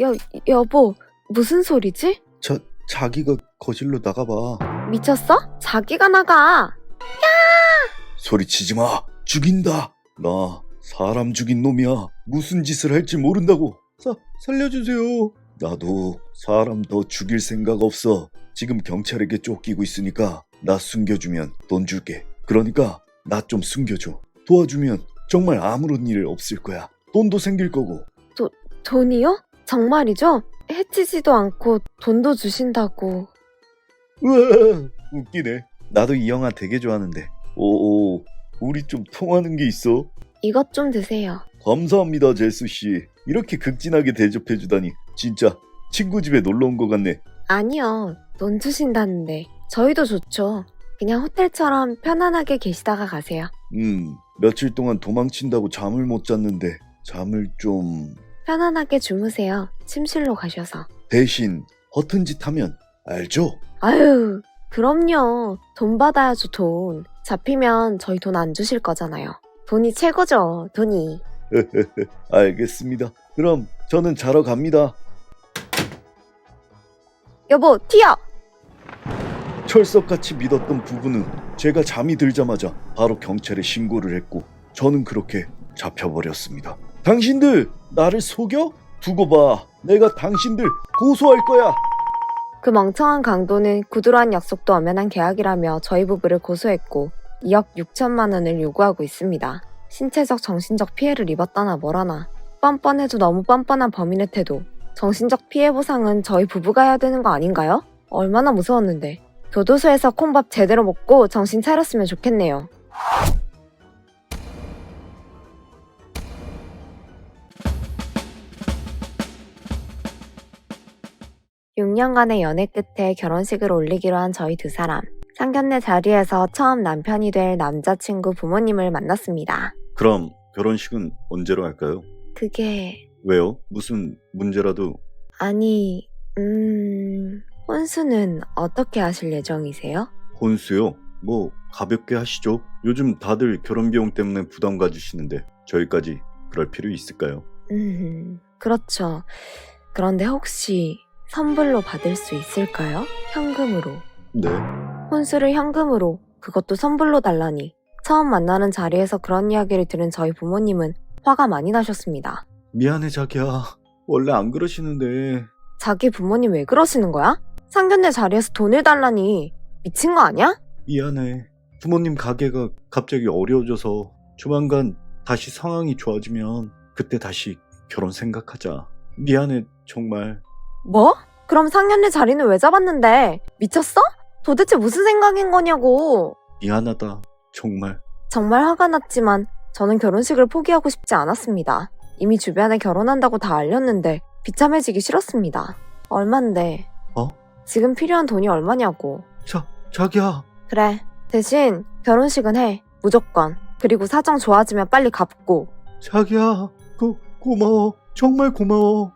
여, 여보, 무슨 소리지? 자기가 거실로 나가봐. 미쳤어? 자기가 나가. 소리치지 마. 죽인다. 나 사람 죽인 놈이야. 무슨 짓을 할지 모른다고. 살려주세요. 나도 사람 더 죽일 생각 없어. 지금 경찰에게 쫓기고 있으니까 나 숨겨주면 돈 줄게. 그러니까 나 좀 숨겨줘. 도와주면 정말 아무런 일 없을 거야. 돈도 생길 거고. 돈이요? 정말이죠? 해치지도 않고 돈도 주신다고. 우와, 웃기네. 나도 이 영화 되게 좋아하는데. 오, 우리 좀 통하는 게 있어. 이것 좀 드세요. 감사합니다, 제수씨. 이렇게 극진하게 대접해주다니 진짜 친구 집에 놀러 온 것 같네. 아니요, 돈 주신다는데. 저희도 좋죠. 그냥 호텔처럼 편안하게 계시다가 가세요. 며칠 동안 도망친다고 잠을 못 잤는데 잠을 좀... 편안하게 주무세요. 침실로 가셔서. 대신 허튼 짓 하면 알죠? 아유, 그럼요. 돈 받아야죠, 돈. 잡히면 저희 돈 안 주실 거잖아요. 돈이 최고죠, 돈이. 알겠습니다. 그럼 저는 자러 갑니다. 여보, 튀어! 철석같이 믿었던 부부는 제가 잠이 들자마자 바로 경찰에 신고를 했고 저는 그렇게 잡혀버렸습니다. 당신들 나를 속여? 두고 봐. 내가 당신들 고소할 거야. 그 멍청한 강도는 구두로한 약속도 엄연한 계약이라며 저희 부부를 고소했고 2억 6천만 원을 요구하고 있습니다. 신체적 정신적 피해를 입었다나 뭐라나 뻔뻔해도 너무 뻔뻔한 범인의 태도. 정신적 피해 보상은 저희 부부가 해야 되는 거 아닌가요? 얼마나 무서웠는데. 교도소에서 콩밥 제대로 먹고 정신 차렸으면 좋겠네요. 6년간의 연애 끝에 결혼식을 올리기로 한 저희 두 사람. 상견례 자리에서 처음 남편이 될 남자친구 부모님을 만났습니다. 그럼 결혼식은 언제로 할까요? 그게... 왜요? 무슨 문제라도? 아니... 혼수는 어떻게 하실 예정이세요? 혼수요? 뭐 가볍게 하시죠. 요즘 다들 결혼 비용 때문에 부담 가지시는데 저희까지 그럴 필요 있을까요? 그렇죠. 그런데 혹시 선불로 받을 수 있을까요? 현금으로. 네? 혼수를 현금으로, 그것도 선불로 달라니. 처음 만나는 자리에서 그런 이야기를 들은 저희 부모님은 화가 많이 나셨습니다. 미안해 자기야. 원래 안 그러시는데. 자기 부모님 왜 그러시는 거야? 상견례 자리에서 돈을 달라니. 미친 거 아니야? 미안해. 부모님 가게가 갑자기 어려워져서 조만간 다시 상황이 좋아지면 그때 다시 결혼 생각하자. 미안해 정말. 뭐? 그럼 상견례 자리는 왜 잡았는데? 미쳤어? 도대체 무슨 생각인 거냐고. 미안하다 정말. 정말 화가 났지만 저는 결혼식을 포기하고 싶지 않았습니다. 이미 주변에 결혼한다고 다 알렸는데 비참해지기 싫었습니다. 얼만데? 지금 필요한 돈이 얼마냐고. 자기야. 그래, 대신 결혼식은 해. 무조건. 그리고 사정 좋아지면 빨리 갚고. 자기야. 고마워. 정말 고마워.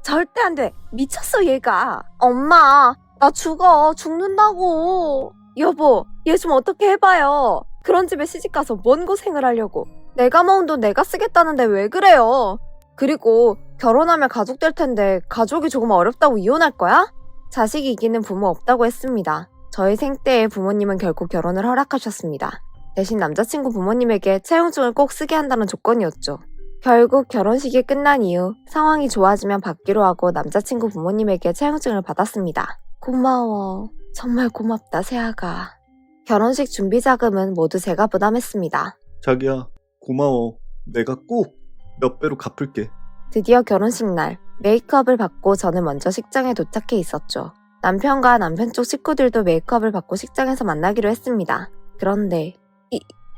절대 안 돼. 미쳤어 얘가. 엄마, 나 죽는다고. 여보, 얘 좀 어떻게 해봐요. 그런 집에 시집가서 뭔 고생을 하려고. 내가 모은 돈 내가 쓰겠다는데 왜 그래요. 그리고 결혼하면 가족 될 텐데 가족이 조금 어렵다고 이혼할 거야? 자식이 이기는 부모 없다고 했습니다. 저희 생때에 부모님은 결국 결혼을 허락하셨습니다. 대신 남자친구 부모님에게 채용증을 꼭 쓰게 한다는 조건이었죠. 결국 결혼식이 끝난 이후 상황이 좋아지면 받기로 하고 남자친구 부모님에게 채용증을 받았습니다. 고마워. 정말 고맙다, 세아가. 결혼식 준비 자금은 모두 제가 부담했습니다. 자기야 고마워. 내가 꼭 몇 배로 갚을게. 드디어 결혼식 날, 메이크업을 받고 저는 먼저 식장에 도착해 있었죠. 남편과 남편 쪽 식구들도 메이크업을 받고 식장에서 만나기로 했습니다. 그런데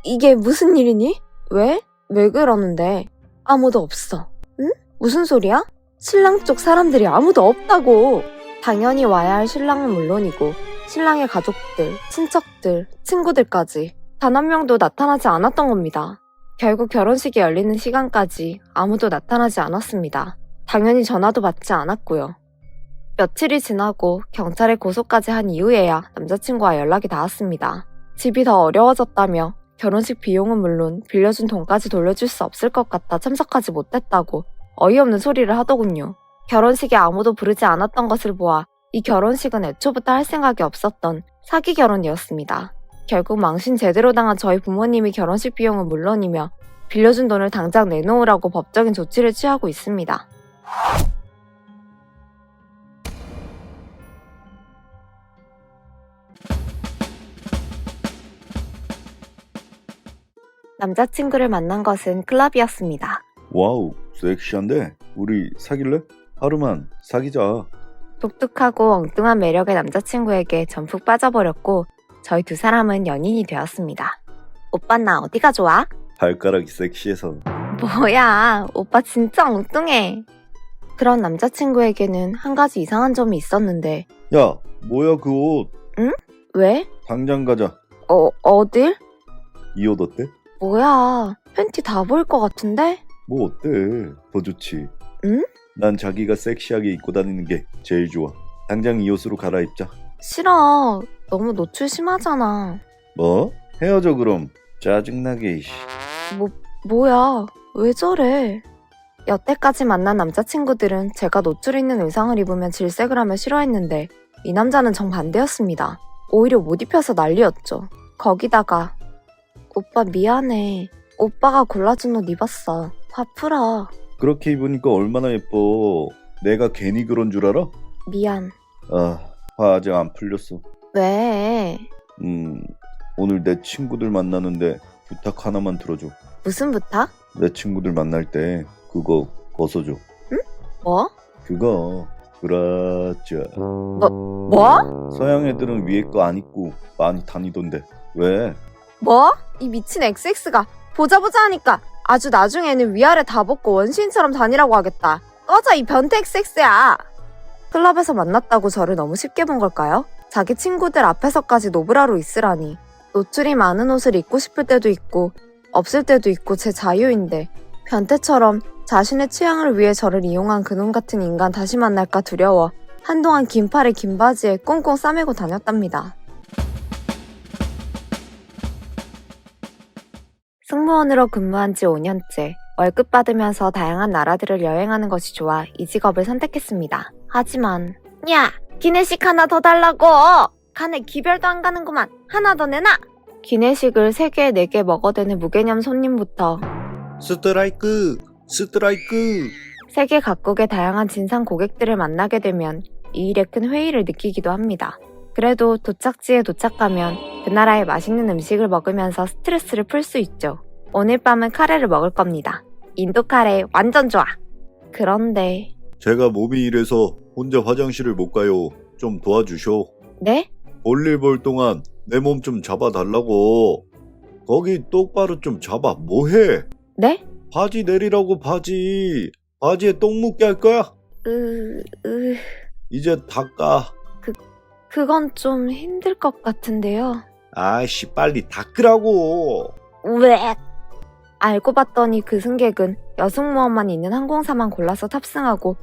이게 무슨 일이니? 왜? 왜 그러는데? 아무도 없어. 응? 무슨 소리야? 신랑 쪽 사람들이 아무도 없다고. 당연히 와야 할 신랑은 물론이고 신랑의 가족들, 친척들, 친구들까지 단 한 명도 나타나지 않았던 겁니다. 결국 결혼식이 열리는 시간까지 아무도 나타나지 않았습니다. 당연히 전화도 받지 않았고요. 며칠이 지나고 경찰에 고소까지 한 이후에야 남자친구와 연락이 닿았습니다. 집이 더 어려워졌다며 결혼식 비용은 물론 빌려준 돈까지 돌려줄 수 없을 것 같다 참석하지 못했다고 어이없는 소리를 하더군요. 결혼식에 아무도 부르지 않았던 것을 보아 이 결혼식은 애초부터 할 생각이 없었던 사기 결혼이었습니다. 결국 망신 제대로 당한 저희 부모님이 결혼식 비용은 물론이며 빌려준 돈을 당장 내놓으라고 법적인 조치를 취하고 있습니다. 남자친구를 만난 것은 클럽이었습니다. 와우, 섹시한데? 우리 사귈래? 하루만 사귀자. 독특하고 엉뚱한 매력의 남자친구에게 전푹 빠져버렸고 저희 두 사람은 연인이 되었습니다. 오빠 나 어디가 좋아? 발가락이 섹시해서. 뭐야, 오빠 진짜 엉뚱해. 그런 남자친구에게는 한 가지 이상한 점이 있었는데. 야, 뭐야 그 옷? 왜? 당장 가자. 어딜? 이 옷 어때? 뭐야, 팬티 다 보일 것 같은데? 뭐 어때? 더 좋지. 응? 난 자기가 섹시하게 입고 다니는 게 제일 좋아. 당장 이 옷으로 갈아입자. 싫어, 너무 노출 심하잖아. 뭐? 헤어져 그럼. 짜증나게. 뭐야, 왜 저래? 여태까지 만난 남자친구들은 제가 노출 있는 의상을 입으면 질색을 하며 싫어했는데 이 남자는 정반대였습니다. 오히려 못 입혀서 난리였죠. 거기다가 오빠 미안해. 오빠가 골라준 옷 입었어. 화 풀어. 그렇게 입으니까 얼마나 예뻐. 내가 괜히 그런 줄 알아? 미안. 화 아직 안 풀렸어. 왜? 오늘 내 친구들 만나는데 부탁 하나만 들어줘. 무슨 부탁? 내 친구들 만날 때 그거 벗어줘. 응? 뭐? 그거 브라자. 뭐? 서양 애들은 위에 거 안 입고 많이 다니던데. 왜? 뭐? 이 미친 XX가 보자 하니까 아주 나중에는 위아래 다 벗고 원시인처럼 다니라고 하겠다. 꺼져 이 변태 XX야. 클럽에서 만났다고 저를 너무 쉽게 본 걸까요? 자기 친구들 앞에서까지 노브라로 있으라니. 노출이 많은 옷을 입고 싶을 때도 있고 없을 때도 있고 제 자유인데 변태처럼 자신의 취향을 위해 저를 이용한 그놈 같은 인간 다시 만날까 두려워 한동안 긴 팔에 긴 바지에 꽁꽁 싸매고 다녔답니다. 승무원으로 근무한 지 5년째, 월급 받으면서 다양한 나라들을 여행하는 것이 좋아 이 직업을 선택했습니다. 하지만 야! 기내식 하나 더 달라고! 간에 기별도 안 가는구만. 하나 더 내놔! 기내식을 3개, 4개 먹어대는 무개념 손님부터 스트라이크! 세계 각국의 다양한 진상 고객들을 만나게 되면 이 일에 큰 회의를 느끼기도 합니다. 그래도 도착지에 도착하면 그 나라의 맛있는 음식을 먹으면서 스트레스를 풀 수 있죠. 오늘 밤은 카레를 먹을 겁니다. 인도 카레 완전 좋아. 그런데 제가 몸이 이래서 혼자 화장실을 못 가요. 좀 도와주쇼. 네? 볼일 볼 동안 내 몸 좀 잡아달라고. 거기 똑바로 좀 잡아. 뭐해? 네? 바지 내리라고 바지. 바지에 똥 묻게 할 거야? 이제 닦아. 그건 좀 힘들 것 같은데요. 아이씨 빨리 닦으라고. 왜? 알고 봤더니 그 승객은 여승무원만 있는 항공사만 골라서 탑승하고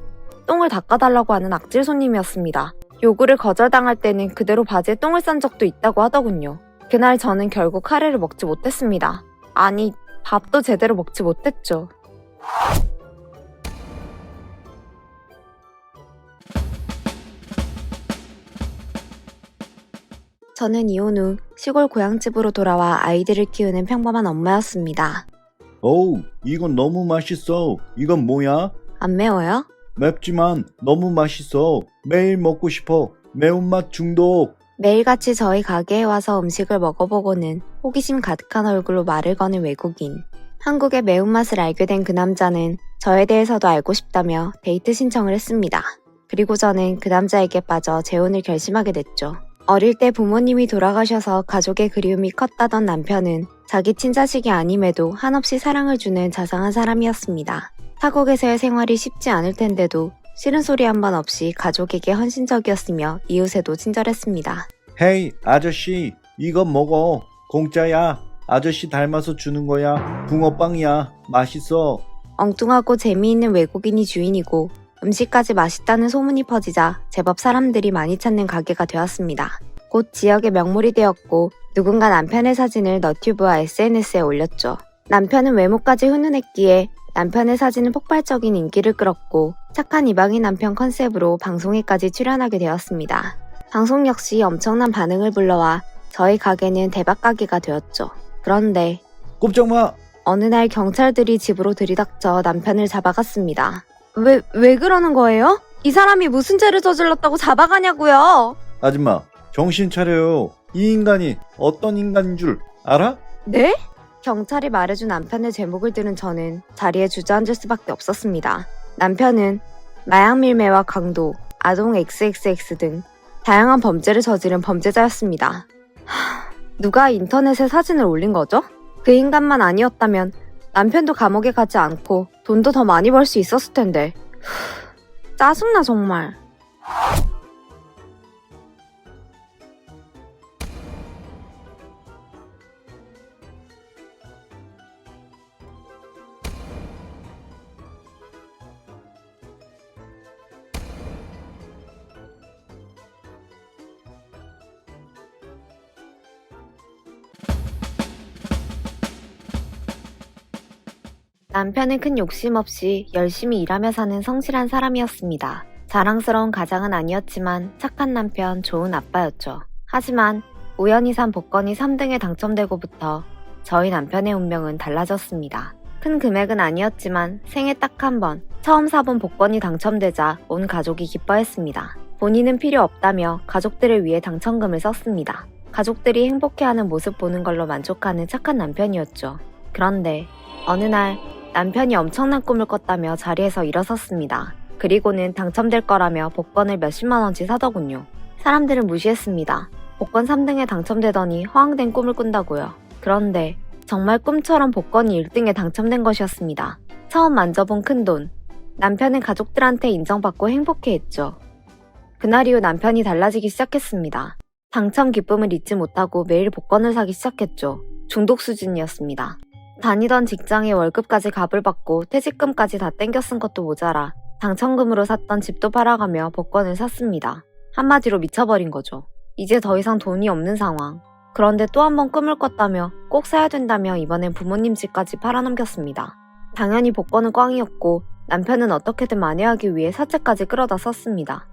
똥을 닦아달라고 하는 악질 손님이었습니다. 요구를 거절당할 때는 그대로 바지에 똥을 싼 적도 있다고 하더군요. 그날 저는 결국 카레를 먹지 못했습니다. 아니, 밥도 제대로 먹지 못했죠. 저는 이혼 후 시골 고향집으로 돌아와 아이들을 키우는 평범한 엄마였습니다. 어우, 이건 너무 맛있어. 이건 뭐야? 안 매워요? 맵지만 너무 맛있어. 매일 먹고 싶어. 매운맛 중독. 매일같이 저희 가게에 와서 음식을 먹어보고는 호기심 가득한 얼굴로 말을 거는 외국인. 한국의 매운맛을 알게 된 그 남자는 저에 대해서도 알고 싶다며 데이트 신청을 했습니다. 그리고 저는 그 남자에게 빠져 재혼을 결심하게 됐죠. 어릴 때 부모님이 돌아가셔서 가족의 그리움이 컸다던 남편은 자기 친자식이 아님에도 한없이 사랑을 주는 자상한 사람이었습니다. 타국에서의 생활이 쉽지 않을 텐데도 싫은 소리 한 번 없이 가족에게 헌신적이었으며 이웃에도 친절했습니다. 헤이 아저씨 이거 먹어. 공짜야. 아저씨 닮아서 주는 거야. 붕어빵이야. 맛있어. 엉뚱하고 재미있는 외국인이 주인이고 음식까지 맛있다는 소문이 퍼지자 제법 사람들이 많이 찾는 가게가 되었습니다. 곧 지역의 명물이 되었고 누군가 남편의 사진을 너튜브와 SNS에 올렸죠. 남편은 외모까지 훈훈했기에 남편의 사진은 폭발적인 인기를 끌었고 착한 이방인 남편 컨셉으로 방송에까지 출연하게 되었습니다. 방송 역시 엄청난 반응을 불러와 저희 가게는 대박 가게가 되었죠. 그런데 꼼짝 마! 어느 날 경찰들이 집으로 들이닥쳐 남편을 잡아갔습니다. 왜 그러는 거예요? 이 사람이 무슨 죄를 저질렀다고 잡아가냐고요? 아줌마, 정신 차려요. 이 인간이 어떤 인간인 줄 알아? 네? 경찰이 말해준 남편의 제목을 들은 저는 자리에 주저앉을 수밖에 없었습니다. 남편은 마약 밀매와 강도, 아동 XXX 등 다양한 범죄를 저지른 범죄자였습니다. 누가 인터넷에 사진을 올린 거죠? 그 인간만 아니었다면 남편도 감옥에 가지 않고 돈도 더 많이 벌 수 있었을 텐데. 짜증나 정말. 남편은 큰 욕심 없이 열심히 일하며 사는 성실한 사람이었습니다. 자랑스러운 가장은 아니었지만 착한 남편, 좋은 아빠였죠. 하지만 우연히 산 복권이 3등에 당첨되고부터 저희 남편의 운명은 달라졌습니다. 큰 금액은 아니었지만 생애 딱 한 번 처음 사본 복권이 당첨되자 온 가족이 기뻐했습니다. 본인은 필요 없다며 가족들을 위해 당첨금을 썼습니다. 가족들이 행복해하는 모습 보는 걸로 만족하는 착한 남편이었죠. 그런데 어느 날 남편이 엄청난 꿈을 꿨다며 자리에서 일어섰습니다. 그리고는 당첨될 거라며 복권을 몇십만 원치 사더군요. 사람들은 무시했습니다. 복권 3등에 당첨되더니 허황된 꿈을 꾼다고요. 그런데 정말 꿈처럼 복권이 1등에 당첨된 것이었습니다. 처음 만져본 큰돈. 남편은 가족들한테 인정받고 행복해했죠. 그날 이후 남편이 달라지기 시작했습니다. 당첨 기쁨을 잊지 못하고 매일 복권을 사기 시작했죠. 중독 수준이었습니다. 다니던 직장에 월급까지 값을 받고 퇴직금까지 다 땡겨 쓴 것도 모자라 당첨금으로 샀던 집도 팔아가며 복권을 샀습니다. 한마디로 미쳐버린 거죠. 이제 더 이상 돈이 없는 상황. 그런데 또 한 번 꿈을 꿨다며 꼭 사야 된다며 이번엔 부모님 집까지 팔아넘겼습니다. 당연히 복권은 꽝이었고 남편은 어떻게든 만회하기 위해 사채까지 끌어다 썼습니다.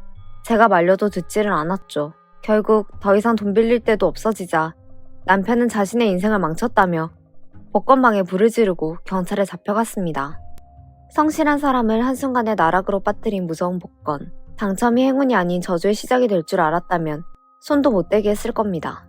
제가 말려도 듣지를 않았죠. 결국 더 이상 돈 빌릴 데도 없어지자 남편은 자신의 인생을 망쳤다며 복권방에 불을 지르고 경찰에 잡혀갔습니다. 성실한 사람을 한순간에 나락으로 빠뜨린 무서운 복권. 당첨이 행운이 아닌 저주의 시작이 될 줄 알았다면 손도 못 대게 했을 겁니다.